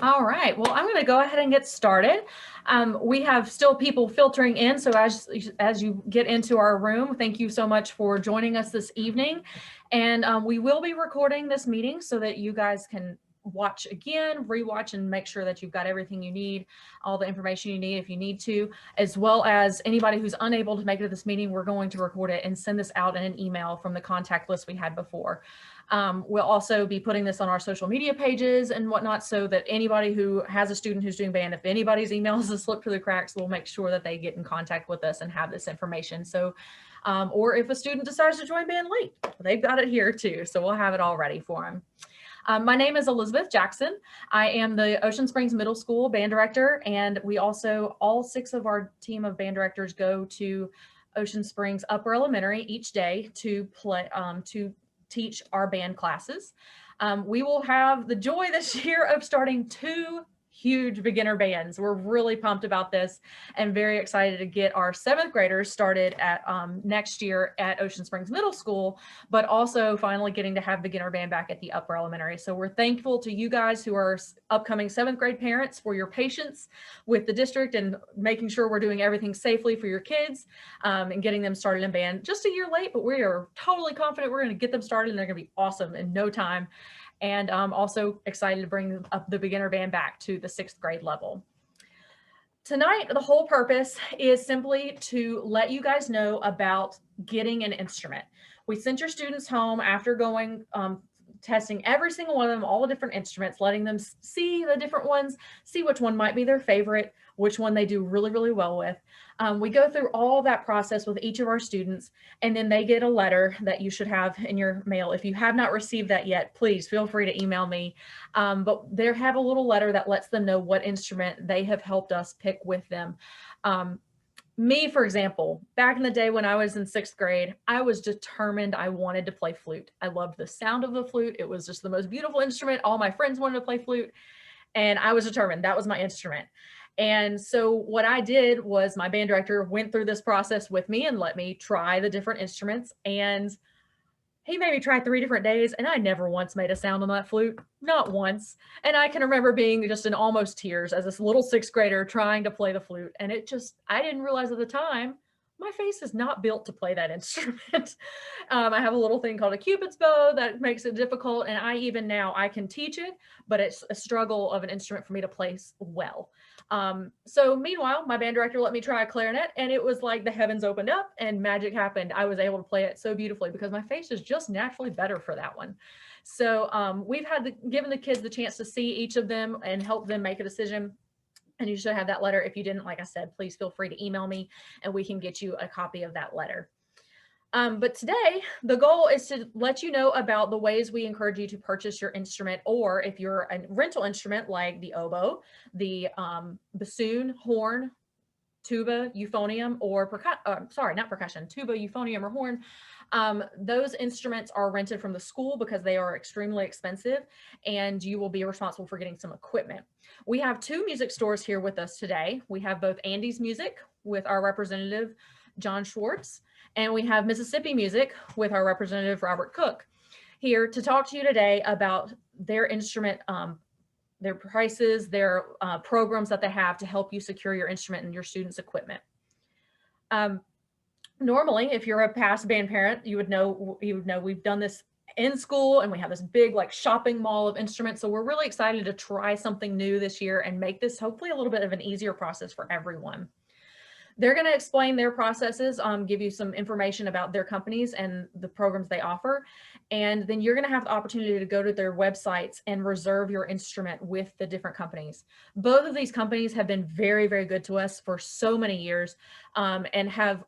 All right, well, I'm going to go ahead and get started. We have still people filtering in, so as you get into our room, thank you so much for joining us this evening. And we will be recording this meeting so that you guys can watch again, rewatch, and make sure that you've got everything you need, all the information you need if you need to, as well as anybody who's unable to make it to this meeting, we're going to record it and send this out in an email from the contact list we had before. We'll also be putting this on our social media pages and whatnot so that anybody who has a student who's doing band, if anybody's emails has slipped through the cracks, we'll make sure that they get in contact with us and have this information. So, or if a student decides to join band late, they've got it here too. So we'll have it all ready for them. My name is Elizabeth Jackson. I am the Ocean Springs Middle School band director, and we also, all 6 of our team of band directors go to Ocean Springs Upper Elementary each day to teach our band classes. We will have the joy this year of starting 2 huge beginner bands. We're really pumped about this and very excited to get our 7th graders started at next year at Ocean Springs Middle School, but also finally getting to have beginner band back at the upper elementary. So we're thankful to you guys who are upcoming 7th grade parents for your patience with the district and making sure we're doing everything safely for your kids and getting them started in band just a year late, but we are totally confident we're going to get them started and they're going to be awesome in no time. And I'm also excited to bring up the beginner band back to the 6th grade level. Tonight, the whole purpose is simply to let you guys know about getting an instrument. We sent your students home after going testing every single one of them, all the different instruments, letting them see the different ones, see which one might be their favorite, which one they do really, really well with. We go through all that process with each of our students, and then they get a letter that you should have in your mail. If you have not received that yet, please feel free to email me. But they have a little letter that lets them know what instrument they have helped us pick with them. Me, for example, back in the day when I was in 6th grade, I was determined I wanted to play flute. I loved the sound of the flute. It was just the most beautiful instrument. All my friends wanted to play flute, and I was determined that was my instrument. And so what I did was my band director went through this process with me and let me try the different instruments. And he made me try 3 different days, and I never once made a sound on that flute, not once. And I can remember being just in almost tears as this little 6th grader trying to play the flute. And it just, I didn't realize at the time, my face is not built to play that instrument. I have a little thing called a Cupid's bow that makes it difficult. And even now I can teach it, but it's a struggle of an instrument for me to play well. So meanwhile, my band director let me try a clarinet, and it was like the heavens opened up and magic happened. I was able to play it so beautifully because my face is just naturally better for that one. So we've given the kids the chance to see each of them and help them make a decision. And you should have that letter. If you didn't, like I said, please feel free to email me and we can get you a copy of that letter. But today, the goal is to let you know about the ways we encourage you to purchase your instrument, or if you're a rental instrument like the oboe, the bassoon, horn, tuba, euphonium, or tuba, euphonium, or horn. Those instruments are rented from the school because they are extremely expensive, and you will be responsible for getting some equipment. We have 2 music stores here with us today. We have both Andy's Music with our representative, John Schwartz, and we have Mississippi Music with our representative, Robert Cook, here to talk to you today about their instrument, their prices, their programs that they have to help you secure your instrument and your students' equipment. Normally, if you're a past band parent, you would know we've done this in school, and we have this big like shopping mall of instruments. So we're really excited to try something new this year and make this hopefully a little bit of an easier process for everyone. They're going to explain their processes, give you some information about their companies and the programs they offer. And then you're going to have the opportunity to go to their websites and reserve your instrument with the different companies. Both of these companies have been very, very good to us for so many years, and have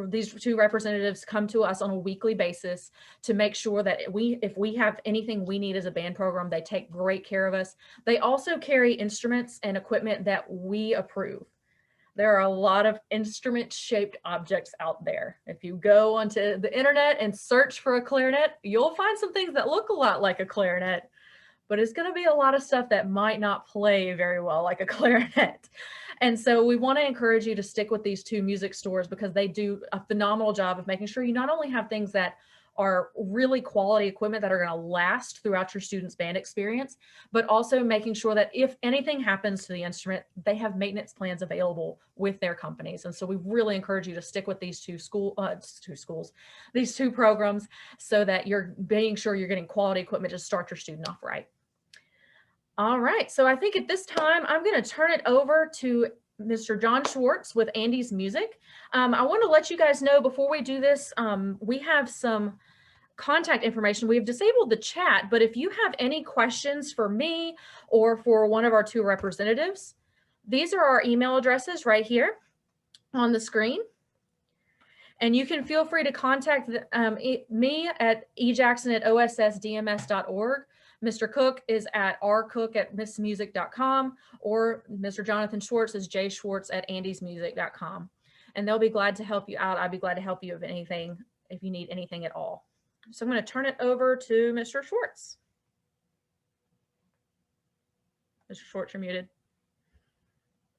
these 2 representatives come to us on a weekly basis to make sure that if we have anything we need as a band program, they take great care of us. They also carry instruments and equipment that we approve. There are a lot of instrument-shaped objects out there. If you go onto the internet and search for a clarinet, you'll find some things that look a lot like a clarinet, but it's going to be a lot of stuff that might not play very well like a clarinet. And so we want to encourage you to stick with these 2 music stores because they do a phenomenal job of making sure you not only have things that are really quality equipment that are going to last throughout your students' band experience, but also making sure that if anything happens to the instrument, they have maintenance plans available with their companies. And so we really encourage you to stick with these these two programs, so that you're being sure you're getting quality equipment to start your student off right. All right, so I think at this time, I'm going to turn it over to Mr. John Schwartz with Andy's Music. I want to let you guys know before we do this, we have some contact information. We've disabled the chat, but if you have any questions for me or for one of our two representatives, these are our email addresses right here on the screen. And you can feel free to contact me at ejackson@ossdms.org. Mr. Cook is at rcook@missmusic.com, or Mr. Jonathan Schwartz is jschwartz@andysmusic.com. And they'll be glad to help you out. I'd be glad to help you if you need anything at all. So I'm going to turn it over to Mr. Schwartz. Mr. Schwartz, you're muted.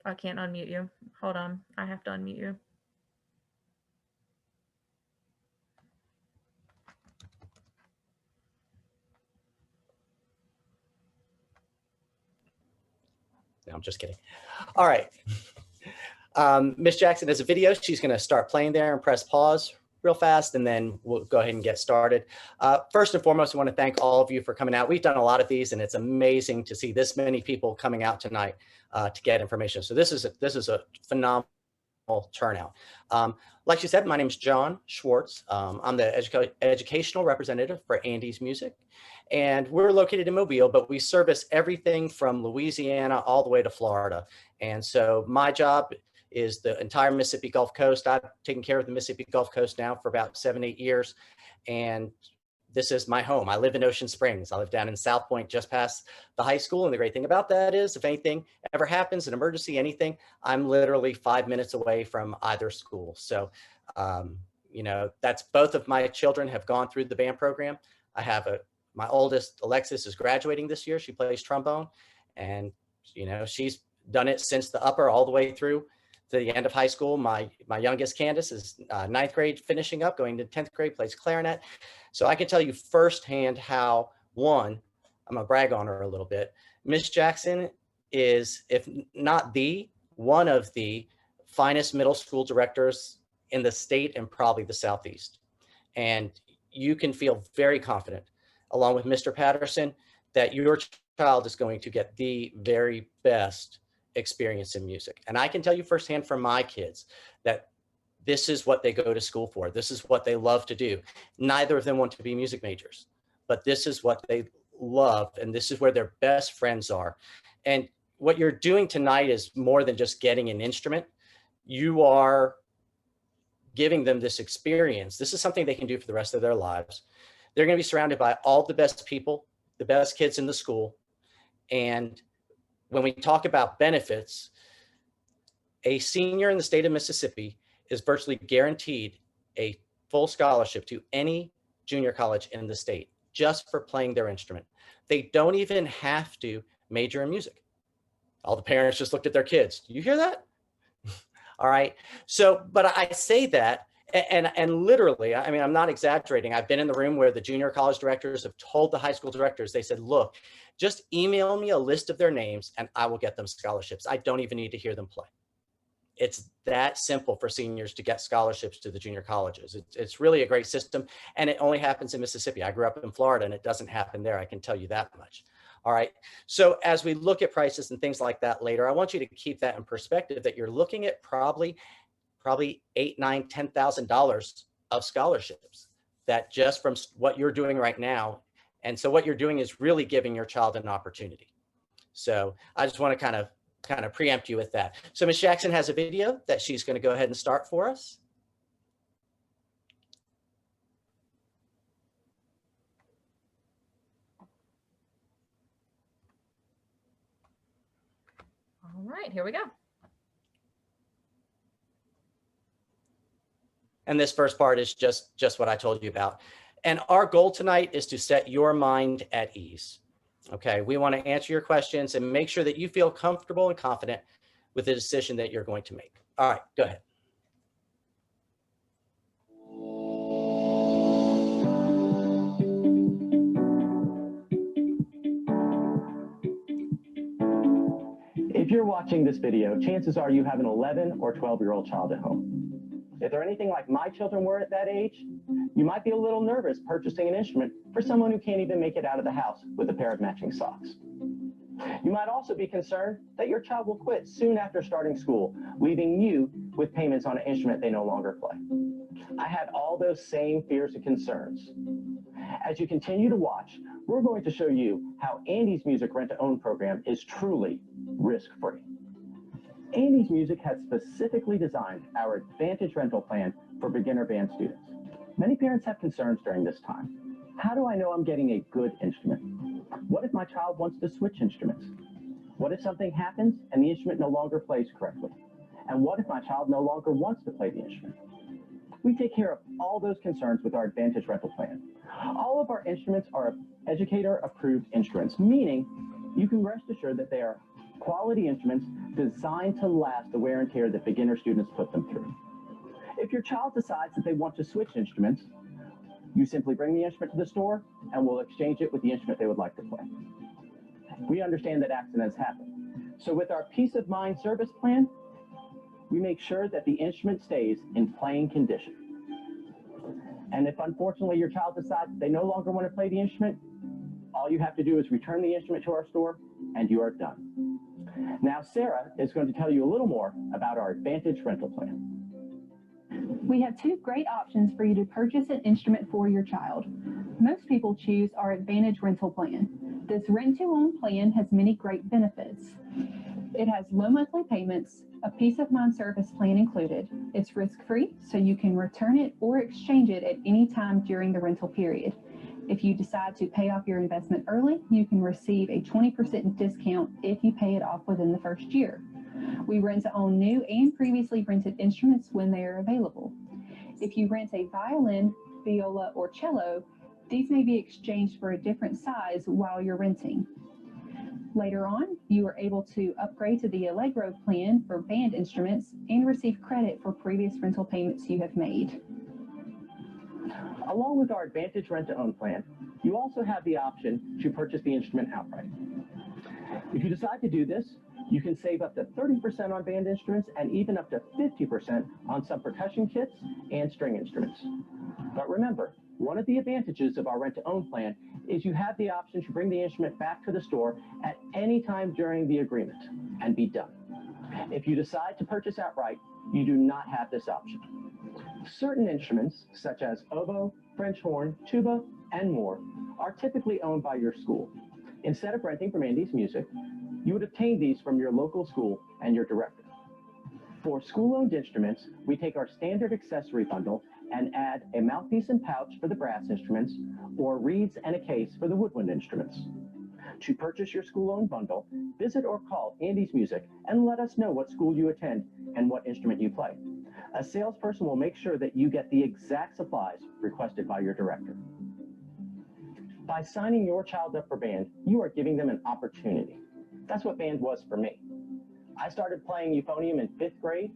I can't unmute you. Hold on. I have to unmute you. No, I'm just kidding. All right. Miss Jackson has a video. She's going to start playing there and press pause real fast, and then we'll go ahead and get started. First and foremost, I want to thank all of you for coming out. We've done a lot of these, and it's amazing to see this many people coming out tonight to get information. So this is a phenomenal turnout. Like she said, my name is John Schwartz. I'm the educational representative for Andy's Music, and we're located in Mobile, but we service everything from Louisiana all the way to Florida. And so my job is the entire Mississippi Gulf Coast. I've taken care of the Mississippi Gulf Coast now for about 7-8 years. And this is my home. I live in Ocean Springs. I live down in South Point, just past the high school. And the great thing about that is if anything ever happens, an emergency, anything, I'm literally 5 minutes away from either school. So, you know, that's both of my children have gone through the band program. I have my oldest, Alexis, is graduating this year. She plays trombone, and, you know, she's done it since the upper all the way through to the end of high school. My youngest, Candace, is 9th grade finishing up, going to 10th grade, plays clarinet. So I can tell you firsthand how, one, I'm gonna brag on her a little bit. Miss Jackson is, if not one of the finest middle school directors in the state and probably the Southeast. And you can feel very confident, along with Mr. Patterson, that your child is going to get the very best experience in music. And I can tell you firsthand from my kids that this is what they go to school for. This is what they love to do. Neither of them want to be music majors, but this is what they love, and this is where their best friends are. And what you're doing tonight is more than just getting an instrument. You are giving them this experience. This is something they can do for the rest of their lives. They're going to be surrounded by all the best people, the best kids in the school. And when we talk about benefits, a senior in the state of Mississippi is virtually guaranteed a full scholarship to any junior college in the state just for playing their instrument. They don't even have to major in music. All the parents just looked at their kids. Do you hear that? All right. So, but I say that, and literally, I mean, I'm not exaggerating. I've been in the room where the junior college directors have told the high school directors, they said, look, just email me a list of their names and I will get them scholarships. I don't even need to hear them play. It's that simple for seniors to get scholarships to the junior colleges. It's really a great system, and it only happens in Mississippi. I grew up in Florida, and it doesn't happen there. I can tell you that much. All right. So as we look at prices and things like that later, I want you to keep that in perspective, that you're looking at probably $8,000, $9,000, $10,000 of scholarships, that just from what you're doing right now. And so what you're doing is really giving your child an opportunity. So I just want to kind of preempt you with that. So Ms. Jackson has a video that she's going to go ahead and start for us. All right, here we go. And this first part is just what I told you about. And our goal tonight is to set your mind at ease. Okay, we want to answer your questions and make sure that you feel comfortable and confident with the decision that you're going to make. All right, go ahead. If you're watching this video, chances are you have an 11 or 12-year-old child at home. If they're anything like my children were at that age, you might be a little nervous purchasing an instrument for someone who can't even make it out of the house with a pair of matching socks. You might also be concerned that your child will quit soon after starting school, leaving you with payments on an instrument they no longer play. I had all those same fears and concerns. As you continue to watch, we're going to show you how Andy's Music Rent-to-Own program is truly risk-free. Andy's Music has specifically designed our Advantage rental plan for beginner band students. Many parents have concerns during this time. How do I know I'm getting a good instrument? What if my child wants to switch instruments? What if something happens and the instrument no longer plays correctly? And what if my child no longer wants to play the instrument? We take care of all those concerns with our Advantage rental plan. All of our instruments are educator-approved instruments, meaning you can rest assured that they are quality instruments designed to last the wear and tear that beginner students put them through. If your child decides that they want to switch instruments, you simply bring the instrument to the store and we'll exchange it with the instrument they would like to play. We understand that accidents happen. So with our peace of mind service plan, we make sure that the instrument stays in playing condition. And if unfortunately your child decides they no longer want to play the instrument, all you have to do is return the instrument to our store and you are done. Now Sarah is going to tell you a little more about our Advantage rental plan. We have two great options for you to purchase an instrument for your child. Most people choose our Advantage rental plan. This rent-to-own plan has many great benefits. It has low monthly payments, a peace of mind service plan included. It's risk-free, so you can return it or exchange it at any time during the rental period. If you decide to pay off your investment early, you can receive a 20% discount if you pay it off within the first year. We rent to own new and previously rented instruments when they are available. If you rent a violin, viola, or cello, these may be exchanged for a different size while you're renting. Later on, you are able to upgrade to the Allegro plan for band instruments and receive credit for previous rental payments you have made. Along with our Advantage rent-to-own plan, you also have the option to purchase the instrument outright. If you decide to do this, you can save up to 30% on band instruments and even up to 50% on some percussion kits and string instruments. But remember, one of the advantages of our rent-to-own plan is you have the option to bring the instrument back to the store at any time during the agreement and be done. If you decide to purchase outright, you do not have this option. Certain instruments, such as oboe, French horn, tuba, and more, are typically owned by your school. Instead of renting from Andy's Music, you would obtain these from your local school and your director. For school-owned instruments, we take our standard accessory bundle and add a mouthpiece and pouch for the brass instruments, or reeds and a case for the woodwind instruments. To purchase your school-owned bundle, visit or call Andy's Music and let us know what school you attend and what instrument you play. A salesperson will make sure that you get the exact supplies requested by your director. By signing your child up for band, you are giving them an opportunity. That's what band was for me. I started playing euphonium in 5th grade,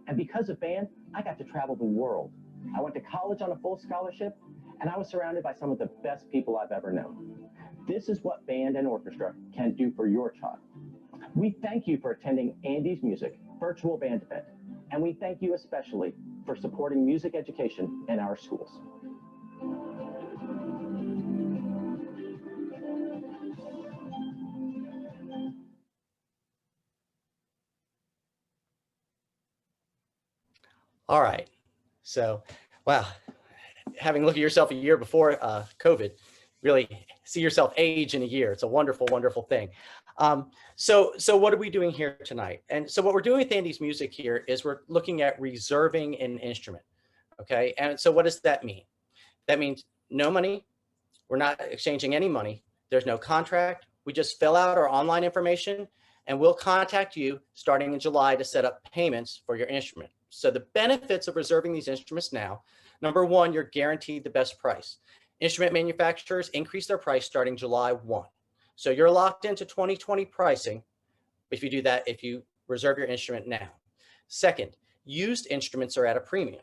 and because of band, I got to travel the world. I went to college on a full scholarship, and I was surrounded by some of the best people I've ever known. This is what band and orchestra can do for your child. We thank you for attending Andy's Music virtual band event, and we thank you especially for supporting music education in our schools. All right. So, wow, having looked at yourself a year before COVID, really see yourself age in a year. It's a wonderful, wonderful thing. So what are we doing here tonight? And so what we're doing with Andy's Music here is we're looking at reserving an instrument. Okay. And so what does that mean? That means no money. We're not exchanging any money. There's no contract. We just fill out our online information and we'll contact you starting in July to set up payments for your instrument. So the benefits of reserving these instruments now, number one, you're guaranteed the best price. Instrument manufacturers increase their price starting July 1. So you're locked into 2020 pricing if you do that, if you reserve your instrument now. Second, used instruments are at a premium.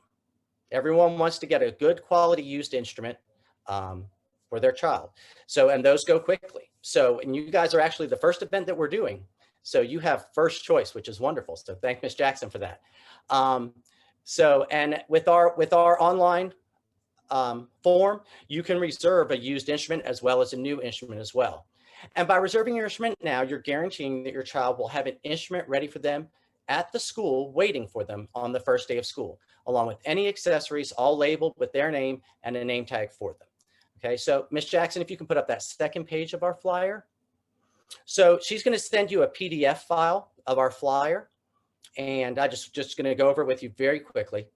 Everyone wants to get a good quality used instrument for their child. So, and those go quickly. So, and you guys are actually the first event that we're doing. So you have first choice, which is wonderful. So thank Ms. Jackson for that. And with our online form, you can reserve a used instrument as well as a new instrument as well. And by reserving your instrument now, you're guaranteeing that your child will have an instrument ready for them at the school waiting for them on the first day of school, along with any accessories all labeled with their name and a name tag for them. Okay, so Ms. Jackson, if you can put up that second page of our flyer. So she's going to send you a PDF file of our flyer, and I just going to go over it with you very quickly.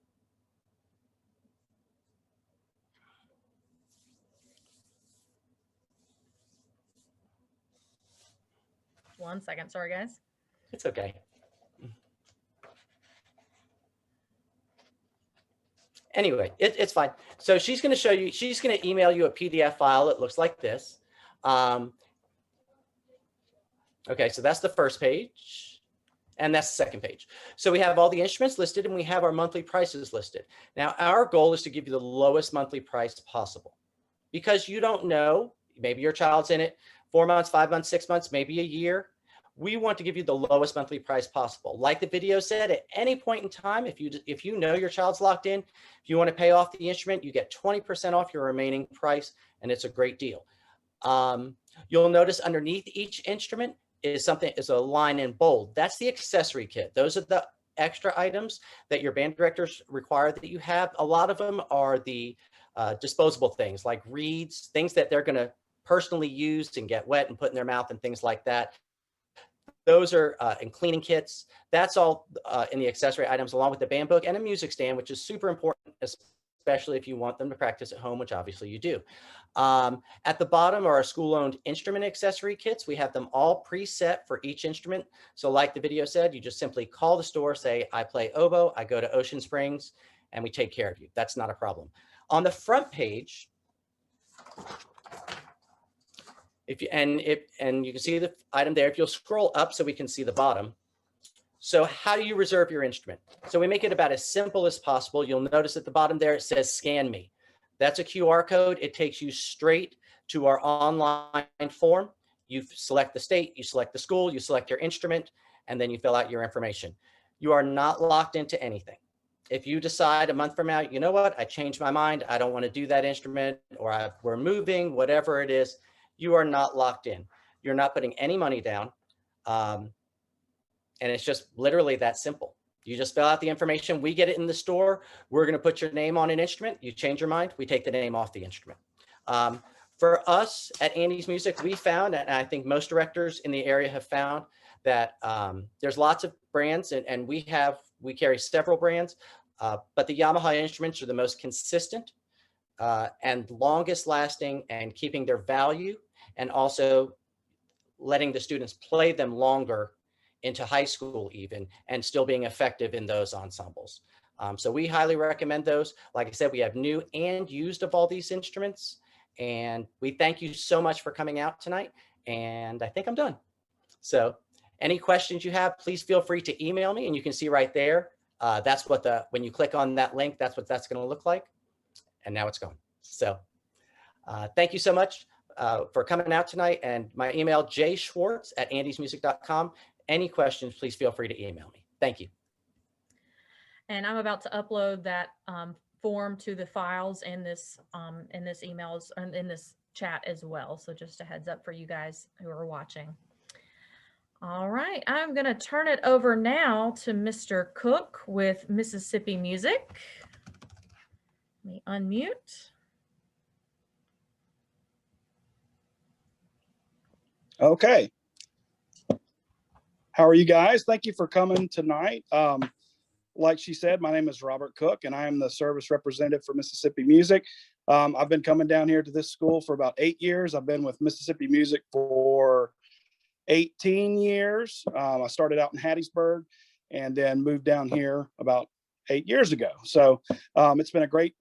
One second, sorry guys. It's okay. Anyway, it's fine. So she's going to show you, she's going to email you a PDF file that looks like this. Okay, so that's the first page, and that's the second page. So we have all the instruments listed, and we have our monthly prices listed. Now, our goal is to give you the lowest monthly price possible, because you don't know, maybe your child's in it 4 months, 5 months, 6 months, maybe a year. We want to give you the lowest monthly price possible. Like the video said, at any point in time, if you know your child's locked in, if you want to pay off the instrument, you get 20% off your remaining price, and it's a great deal. You'll notice underneath each instrument is a line in bold. That's the accessory kit. Those are the extra items that your band directors require that you have. A lot of them are the disposable things like reeds, things that they're going to personally use and get wet and put in their mouth and things like that. Those are in cleaning kits. That's all in the accessory items, along with the band book and a music stand, which is super important, especially if you want them to practice at home, which obviously you do. At the bottom are our school-owned instrument accessory kits. We have them all preset for each instrument. So like the video said, you just simply call the store, say, I play oboe, I go to Ocean Springs, and we take care of you. That's not a problem. On the front page, and you can see the item there. If you'll scroll up so we can see the bottom. So how do you reserve your instrument? So we make it about as simple as possible. You'll notice at the bottom there, it says scan me. That's a QR code. It takes you straight to our online form. You select the state, you select the school, you select your instrument, and then you fill out your information. You are not locked into anything. If you decide a month from now, you know what, I changed my mind, I don't want to do that instrument, or we're moving, whatever it is, you are not locked in. You're not putting any money down. And it's just literally that simple. You just fill out the information. We get it in the store. We're going to put your name on an instrument. You change your mind. We take the name off the instrument. For us at Andy's Music, we found, and I think most directors in the area have found, that there's lots of brands, and we carry several brands, but the Yamaha instruments are the most consistent and longest lasting, and keeping their value, and also letting the students play them longer into high school even, and still being effective in those ensembles. So we highly recommend those. Like I said, we have new and used of all these instruments, and we thank you so much for coming out tonight, and I think I'm done. So any questions you have, please feel free to email me, and you can see right there, that's what when you click on that link, that's what that's going to look like. And now it's gone. So thank you so much for coming out tonight, and my email, jschwartz@andysmusic.com. Any questions, please feel free to email me. Thank you. And I'm about to upload that form to the files in this emails and in this chat as well. So just a heads up for you guys who are watching. All right, I'm going to turn it over now to Mr. Cook with Mississippi Music. Let me unmute. Okay. How are you guys? Thank you for coming tonight. Like she said, my name is Robert Cook, and I am the service representative for Mississippi Music. I've been coming down here to this school for about 8 years. I've been with Mississippi Music for 18 years. I started out in Hattiesburg and then moved down here about 8 years ago. So it's been a great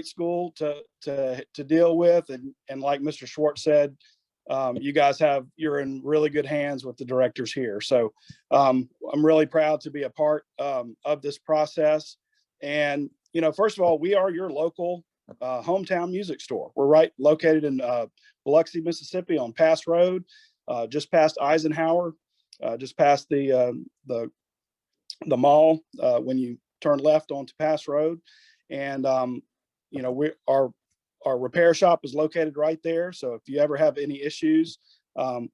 school to deal with. And like Mr. Schwartz said, you guys you're in really good hands with the directors here. So I'm really proud to be a part of this process. And, you know, first of all, we are your local hometown music store. We're located in Biloxi, Mississippi on Pass Road, just past Eisenhower. just past the mall when you turn left onto Pass Road. And, you know, our repair shop is located right there. So if you ever have any issues,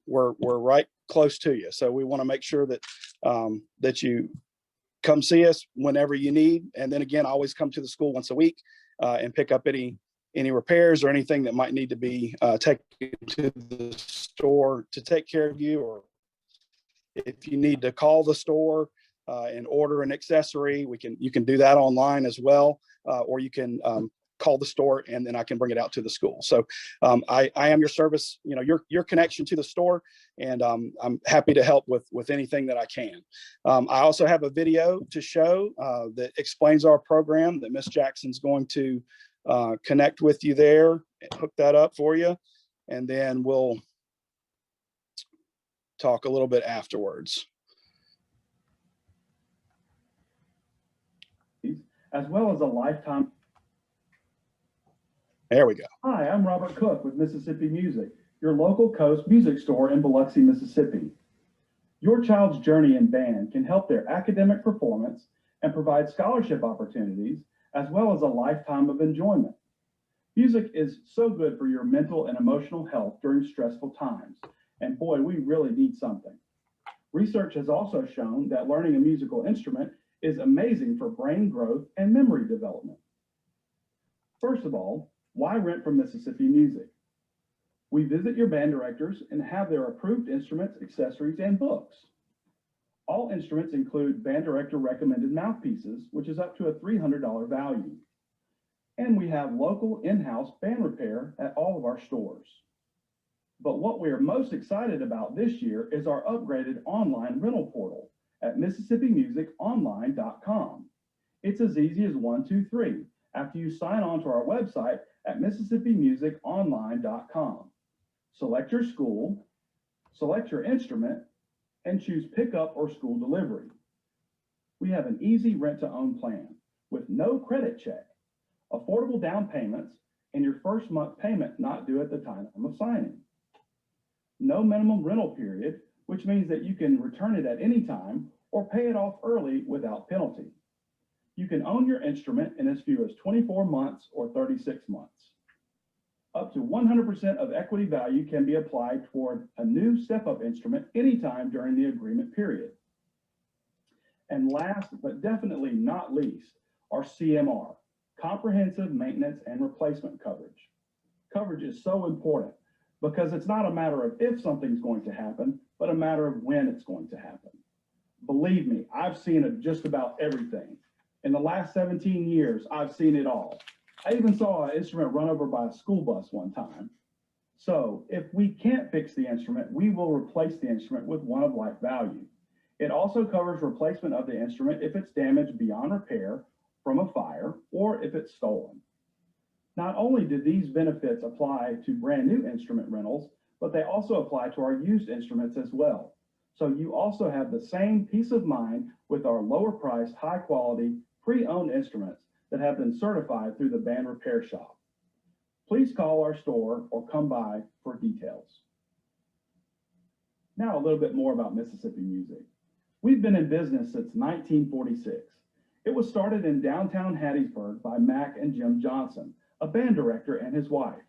we're right close to you. So we want to make sure that that you come see us whenever you need. And then again, always come to the school once a week and pick up any repairs or anything that might need to be taken to the store to take care of you. Or if you need to call the store and order an accessory, you can do that online as well. Or you can call the store and then I can bring it out to the school. So I am your service, you know, your connection to the store, and I'm happy to help with anything that I can. I also have a video to show that explains our program that Miss Jackson's going to connect with you there, hook that up for you, and then we'll talk a little bit afterwards. As well as a lifetime. There we go. Hi, I'm Robert Cook with Mississippi Music, your local coast music store in Biloxi, Mississippi. Your child's journey in band can help their academic performance and provide scholarship opportunities, as well as a lifetime of enjoyment. Music is so good for your mental and emotional health during stressful times, and boy, we really need something. Research has also shown that learning a musical instrument is amazing for brain growth and memory development. First of all, why rent from Mississippi Music? We visit your band directors and have their approved instruments, accessories, and books. All instruments include band director recommended mouthpieces, which is up to a $300 value. And we have local in-house band repair at all of our stores. But what we are most excited about this year is our upgraded online rental portal at MississippiMusicOnline.com. It's as easy as 1, 2, 3 after you sign on to our website at MississippiMusicOnline.com. Select your school, select your instrument, and choose pickup or school delivery. We have an easy rent-to-own plan with no credit check, affordable down payments, and your first month payment not due at the time of signing. No minimum rental period, which means that you can return it at any time or pay it off early without penalty. You can own your instrument in as few as 24 months or 36 months. Up to 100% of equity value can be applied toward a new step-up instrument anytime during the agreement period. And last but definitely not least, our CMR, Comprehensive Maintenance and Replacement Coverage. Coverage is so important because it's not a matter of if something's going to happen, but a matter of when it's going to happen. Believe me, I've seen just about everything. In the last 17 years, I've seen it all. I even saw an instrument run over by a school bus one time. So if we can't fix the instrument, we will replace the instrument with one of like value. It also covers replacement of the instrument if it's damaged beyond repair from a fire or if it's stolen. Not only do these benefits apply to brand new instrument rentals, but they also apply to our used instruments as well. So you also have the same peace of mind with our lower priced, high quality, pre-owned instruments that have been certified through the band repair shop. Please call our store or come by for details. Now a little bit more about Mississippi Music. We've been in business since 1946. It was started in downtown Hattiesburg by Mac and Jim Johnson, a band director and his wife.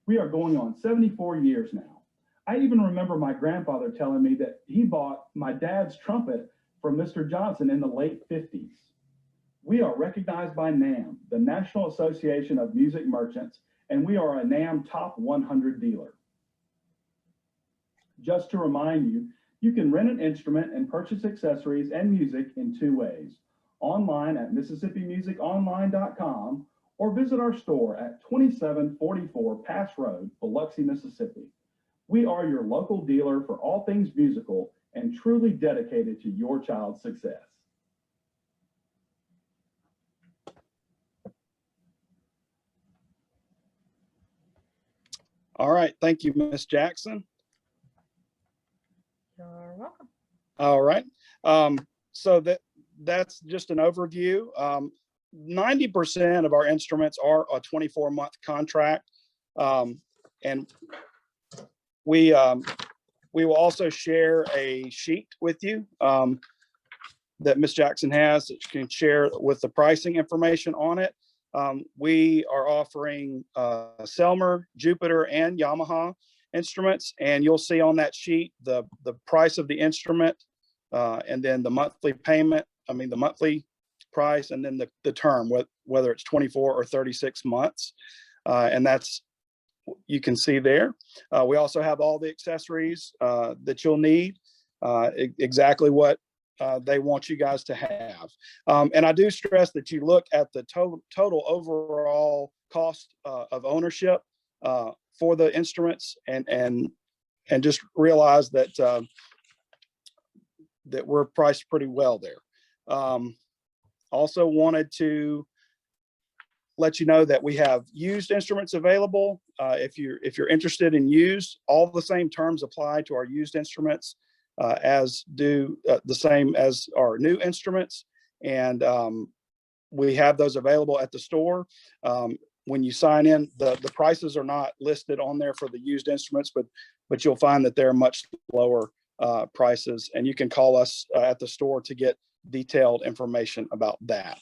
We are going on 74 years now. I even remember my grandfather telling me that he bought my dad's trumpet from Mr. Johnson in the late 50s. We are recognized by NAM, the National Association of Music Merchants, and we are a NAM Top 100 dealer. Just to remind you, you can rent an instrument and purchase accessories and music in 2 ways, online at MississippiMusicOnline.com or visit our store at 2744 Pass Road, Biloxi, Mississippi. We are your local dealer for all things musical and truly dedicated to your child's success. All right. Thank you, Miss Jackson. You're welcome. All right. So that's just an overview. 90% of our instruments are a 24-month contract. And we we will also share a sheet with you that Ms. Jackson has that you can share with the pricing information on it. We are offering Selmer, Jupiter, and Yamaha instruments, and you'll see on that sheet the price of the instrument, and then the monthly payment, the monthly price, and then the term, whether it's 24 or 36 months. And that's, you can see there. We also have all the accessories that you'll need, exactly what they want you guys to have. And I do stress that you look at the total overall cost of ownership for the instruments, and just realize that that we're priced pretty well there. Also wanted to let you know that we have used instruments available. If you're interested in used, all the same terms apply to our used instruments as do the same as our new instruments. And we have those available at the store. When you sign in, the prices are not listed on there for the used instruments, but you'll find that they're much lower prices, and you can call us at the store to get detailed information about that.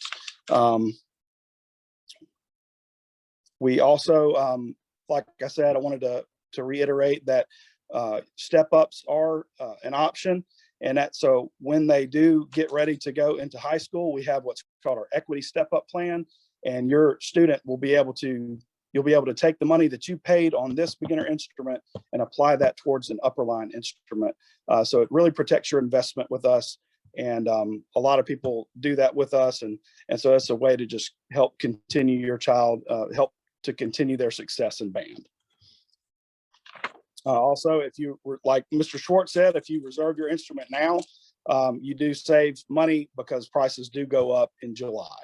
We also, like I said, I wanted to reiterate that step-ups are an option, and that so when they do get ready to go into high school, we have what's called our equity step-up plan, and your student will be able to, you'll be able to take the money that you paid on this beginner instrument and apply that towards an upper line instrument. So it really protects your investment with us. And a lot of people do that with us. And so that's a way to just help continue your child, help to continue their success in band. Also, if you were, like Mr. Schwartz said, if you reserve your instrument now, you do save money because prices do go up in July.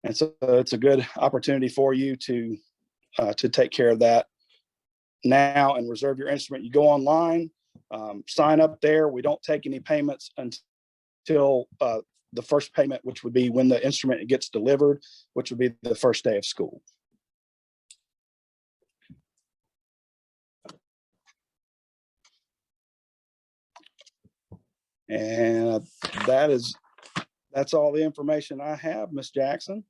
And so it's a good opportunity for you to take care of that now and reserve your instrument. You go online, sign up there. We don't take any payments until the first payment, which would be when the instrument gets delivered, which would be the first day of school. And that's all the information I have, Ms. Jackson.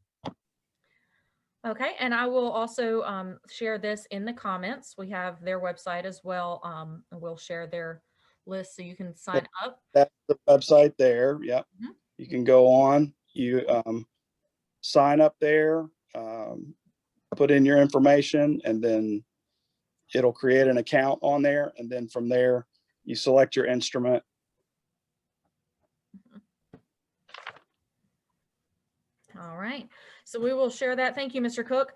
Okay, and I will also share this in the comments. We have their website as well. And we'll share their list so you can sign up. That's the website there. Yep. Mm-hmm. You can go on, you sign up there, put in your information, and then it'll create an account on there. And then from there, you select your instrument. All right, so we will share that. Thank you, Mr. Cook.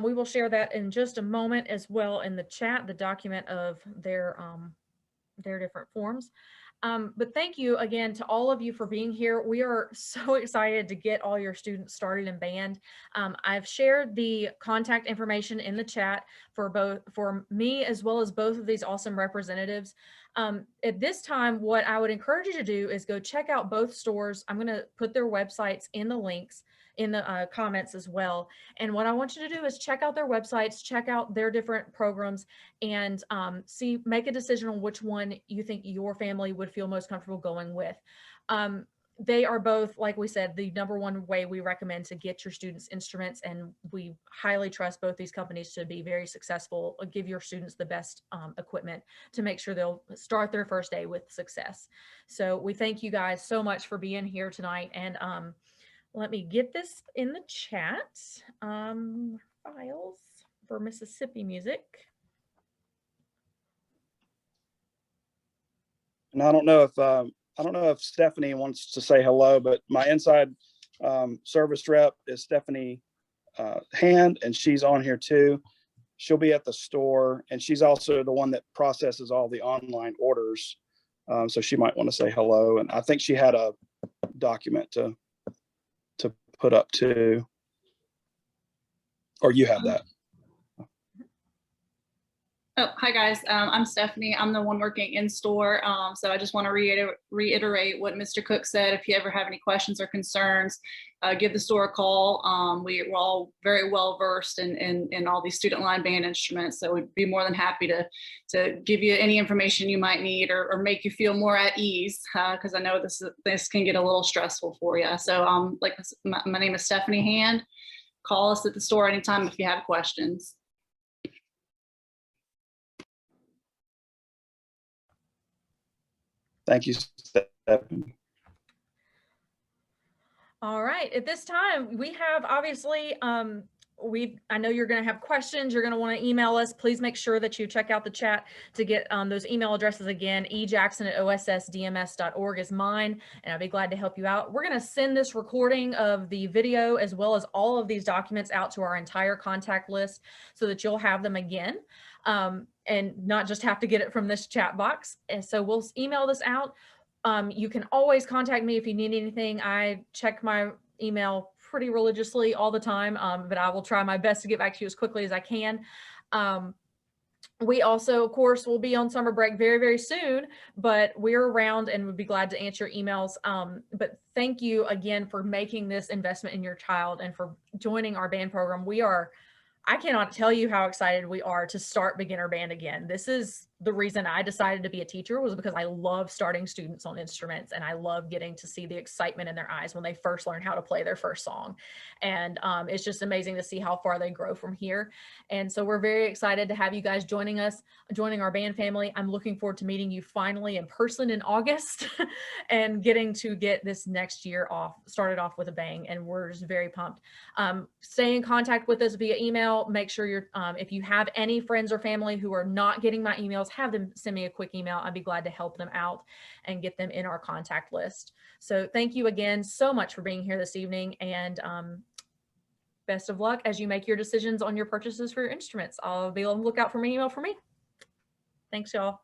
We will share that in just a moment as well in the chat, the document of their different forms. But thank you again to all of you for being here. We are so excited to get all your students started in band. I've shared the contact information in the chat for me as well as both of these awesome representatives. At this time, what I would encourage you to do is go check out both stores. I'm going to put their websites in the links in the comments as well. And what I want you to do is check out their websites, check out their different programs, and make a decision on which one you think your family would feel most comfortable going with. They are both, like we said, the #1 way we recommend to get your students instruments, and we highly trust both these companies to be very successful, give your students the best equipment to make sure they'll start their first day with success. So we thank you guys so much for being here tonight, and let me get this in the chat. Files for Mississippi Music. And I don't know if Stephanie wants to say hello, but my inside service rep is Stephanie Hand, and she's on here too. She'll be at the store, and she's also the one that processes all the online orders. So she might want to say hello. And I think she had a document to put up too, or you have that. Oh, hi guys. I'm Stephanie. I'm the one working in store. So I just want to reiterate what Mr. Cook said. If you ever have any questions or concerns, give the store a call. We're all very well versed in all these student line band instruments. So we'd be more than happy to give you any information you might need or make you feel more at ease, because I know this can get a little stressful for you. So my name is Stephanie Hand. Call us at the store anytime if you have questions. Thank you, Stephanie. All right, at this time, we have obviously, I know you're going to have questions. You're going to want to email us. Please make sure that you check out the chat to get those email addresses again. ejackson@ossdms.org is mine, and I'll be glad to help you out. We're going to send this recording of the video as well as all of these documents out to our entire contact list so that you'll have them again. And not just have to get it from this chat box. And so we'll email this out. You can always contact me if you need anything. I check my email pretty religiously all the time, but I will try my best to get back to you as quickly as I can. We also, of course, will be on summer break very, very soon, but we're around and would be glad to answer emails. But thank you again for making this investment in your child and for joining our band program. I cannot tell you how excited we are to start beginner band again. This is the reason I decided to be a teacher, was because I love starting students on instruments and I love getting to see the excitement in their eyes when they first learn how to play their first song. And it's just amazing to see how far they grow from here. And so we're very excited to have you guys joining our band family. I'm looking forward to meeting you finally in person in August and getting to get this next year started off with a bang. And we're just very pumped. Stay in contact with us via email. Make sure if you have any friends or family who are not getting my emails, have them send me a quick email. I'd be glad to help them out and get them in our contact list. So thank you again so much for being here this evening, and best of luck as you make your decisions on your purchases for your instruments. I'll be on the lookout for an email from me. Thanks, y'all.